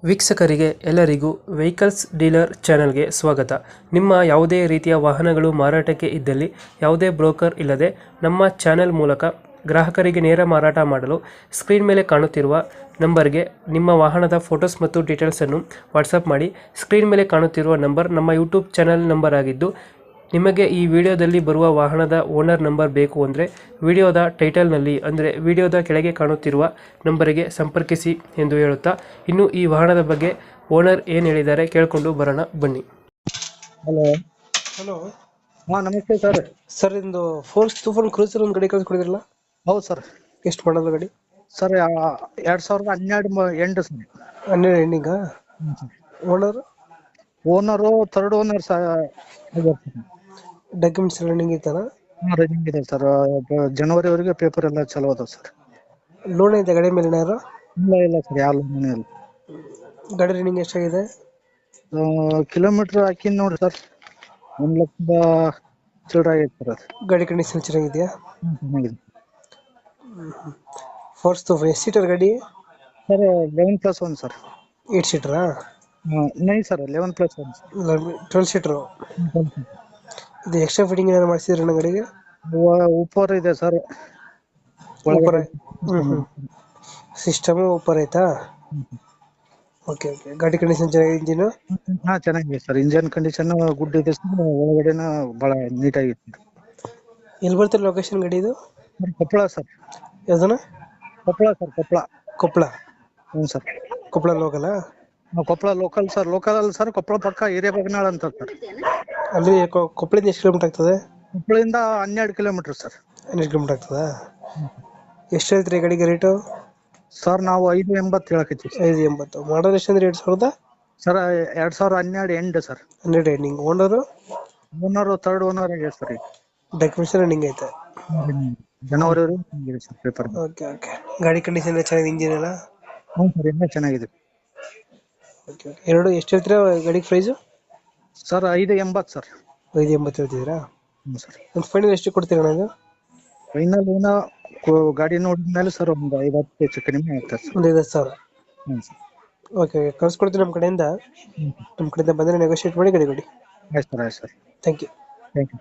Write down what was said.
ವೀಕ್ಷಕರಿಗೆ ಎಲ್ಲರಿಗೂ vehicles dealer ಚಾನೆಲ್ಗೆ ಸ್ವಾಗತ. ನಿಮ್ಮ ಯಾವುದೇ ರೀತಿಯ ವಾಹನಗಳು ಮಾರಾಟಕ್ಕೆ ಇದ್ದಲ್ಲಿ ಯಾವುದೇ ಬ್ರೋಕರ್ ಇಲ್ಲದೆ ನಮ್ಮ ಚಾನೆಲ್ ಮೂಲಕ ಗ್ರಾಹಕರಿಗೆ ನೇರ ಮಾರಾಟ ಮಾಡಲು ಸ್ಕ್ರೀನ್ ಮೇಲೆ ಕಾಣುತ್ತಿರುವ ನಂಬರ್ಗೆ ನಿಮ್ಮ ವಾಹನದ ಫೋಟೋಸ್ ಮತ್ತು ಡೀಟೇಲ್ಸನ್ನು ವಾಟ್ಸಪ್ ಮಾಡಿ. ಸ್ಕ್ರೀನ್ ಮೇಲೆ ಕಾಣುತ್ತಿರುವ ನಂಬರ್ ನಮ್ಮ ಯೂಟ್ಯೂಬ್ ಚಾನೆಲ್ ನಂಬರ್ ಆಗಿದ್ದು, ನಿಮಗೆ ಈ ವಿಡಿಯೋದಲ್ಲಿ ಬರುವ ವಾಹನದ ಓನರ್ ನಂಬರ್ ಬೇಕು ಅಂದರೆ ವಿಡಿಯೋದ ಟೈಟಲ್ನಲ್ಲಿ ಅಂದರೆ ವಿಡಿಯೋದ ಕೆಳಗೆ ಕಾಣುತ್ತಿರುವ ನಂಬರಿಗೆ ಸಂಪರ್ಕಿಸಿ ಎಂದು ಹೇಳುತ್ತಾ, ಇನ್ನು ಈ ವಾಹನದ ಬಗ್ಗೆ ಓನರ್ ಏನು ಹೇಳಿದ್ದಾರೆ ಕೇಳಿಕೊಂಡು ಬರೋಣ ಬನ್ನಿ. ಹಲೋ. ಹಲೋ. ಹಾ, ನಮಸ್ತೆ ಸರ್. ಸರ್, ಇಂದು ಫೋರ್ಸ್ ತೂಫಾನ್ ಕ್ರೂಸರ್ ಒಂದು ಗಾಡಿ ಕಳಿಸ್ಕೊಡಿದ್ರಲ್ಲ, ಹೌದು ಸರ್. ಎಷ್ಟು ಮಾಡಲ್ಲ ಗಾಡಿ? Sir 2012 end sir. 12 ಎಂಡಿಂಗಾ? Owner? Owner third owner documents running ಇತ್ತಾನ? ರನ್ನಿಂಗ್ ಇದೆ ಸರ್. ಜನವರಿವರೆಗೆ ಪೇಪರ್ ಎಲ್ಲ ಚಲೋ ಅದಾವ ಸರ್. ಲೋನ್ ಐತೆ ಗಾಡಿ ಮೇಲೆ ಏನಾರು? ಇಲ್ಲ ಸರ್, ಯಾವ ಲೋನ್ ಇಲ್ಲ. ಗಾಡಿ ರನ್ನಿಂಗ್ ಎಷ್ಟಾಗಿದೆ? ಕಿಲೋಮೀಟರ್ ಹಾಕಿನ್ ನೋಡ್ರಿ ಸರ್, 1,00,000 ಚಿಲ್ಲರೆ ಆಗೈತೆ ಸರ್. ಅದು ಗಾಡಿ ಕಂಡೀಷನ್ ಚೆನ್ನಾಗಿದೆಯಾ? ಚೆನ್ನಾಗಿದೆ ಫೋರ್ಸ್ ತೂಫಾನ್ ಎಷ್ಟು ಸೀಟರ್ ಗಾಡಿ? ಸರ್. 11+1 ಸರ್. 8 ಸೀಟರಾ? ನೈ ಸರ್, 11+1 ಸರ್. 12 ಸೀಟರು. ಇದು ಎಕ್ಸ್ಟ್ರಾ ಫಿಟ್ಟಿಂಗ್ ಏನಾದ್ರು ಮಾಡಿಸಿದ್ರೆ ನನ್ನ ಗಾಡಿಗೆ? ಉಪ್ಪರ್ ಇದೆ ಸರ್. ಊಪರ್? ಸಿಸ್ಟಮ್ ಊಪರ್ ಐತಾ? ಓಕೆ. ಗಾಡಿ ಕಂಡೀಷನ್ ಚೆನ್ನಾಗಿದೆ? ಇಂಜಿನ್? ಹಾ, ಚೆನ್ನಾಗಿದೆ ಸರ್. ಇಂಜನ್ ಕಂಡೀಷನ್ ಗುಡ್ ಇದೆ ಸರ್. ಒಳಗಡೆನ ಬಹಳ ನೀಟಾಗಿತ್ತು. ಎಲ್ಲಿ ಬರ್ತಾರೆ ಲೊಕೇಶನ್ ಗಾಡಿ ಇದು? ಕೊಪ್ಪಳ ಸರ್. ಯಾವ್ದನ? ಕೊಪ್ಪಳ ಸರ್, ಕೊಪ್ಪಳ. ಕೊಪ್ಪಳ? ಹ್ಞೂ ಸರ್. ಕೊಪ್ಪಳ ಲೋಕಲಾ? Koppal local sir. ಲೋಕಲ್ ಅಲ್ಲ ಸರ್, ಕೊಪ್ಪಳ ಪಕ್ಕ ಹಿರೇಬಗನಾಳ್ ಅಂತ ಸರ್. ಅಲ್ಲಿ ಕೊಪ್ಪಳದಿಂದ ಎಷ್ಟು ಕಿಲೋಮೀಟರ್ ಆಗ್ತದೆ? ಕೊಪ್ಪಳದಿಂದ 12 ಕಿಲೋಮೀಟರ್ ಸರ್. 12 ಕಿಲೋಮೀಟರ್ ಆಗ್ತದಾ? ಎಷ್ಟು ಹೇಳ್ತೀರಿ ಗಾಡಿಗೆ ರೇಟು? ಸರ್, ನಾವು 580 ಹೇಳಕತ್ತೀವಿ. 580. ಮಾಡಲ್ ಎಷ್ಟು ಅಂದ್ರೆ 2000? Sir, 2012 end sir. 12 ending. Owner? Owner third owner ಆಗಿದೆ ಸರ್. ಡಾಕ್ಯುಮೆಂಟ್ಸ್ ರನ್ನಿಂಗ್ ಐತೆ? ಜನವರಿವರೆಗೆ ಸರ್ ಪೇಪರ್. ಓಕೆ. ಗಾಡಿ ಕಂಡೀಷನ್ ಎಲ್ಲ ಚೆನ್ನಾಗಿದೆ? ಇಂಜಿನ್ ಎಲ್ಲ? ಹ್ಞೂ ಸರ್, ಎಲ್ಲ ಚೆನ್ನಾಗಿದೆ. ಓಕೆ. ಎರಡು ಎಷ್ಟು ಹೇಳ್ತೀರಾ ಗಾಡಿಗೆ ಪ್ರೈಸು? Sir, 580 sir. 580 ಹೇಳ್ತಿದ್ದೀರಾ? ಹ್ಞೂ ಸರ್. ಒಂದು ಫೈನಲ್ ಎಷ್ಟು ಕೊಡ್ತೀರಾ ನಾನು? ಫೈನಲ್ ಏನೋ ಗಾಡಿ ನೋಡಿದ್ಮೇಲೆ ಸರ್ ಒಂದು 50 ಹೆಚ್ಚು ಕಡಿಮೆ ಆಗ್ತದೆ ಸರ್. ಒಂದು 50,000? ಹ್ಞೂ ಸರ್. ಓಕೆ. ಕಳ್ಸ್ಕೊಡ್ತೀನಿ ನಮ್ಮ ಕಡೆಯಿಂದ. ನಮ್ಮ ಕಡೆಯಿಂದ ಬಂದರೆ ನೆಗೋಷಿಯೇಟ್ ಮಾಡಿ ಗಾಡಿ ಕೊಡಿ. ಆಯ್ತು sir. Thank you. Thank you.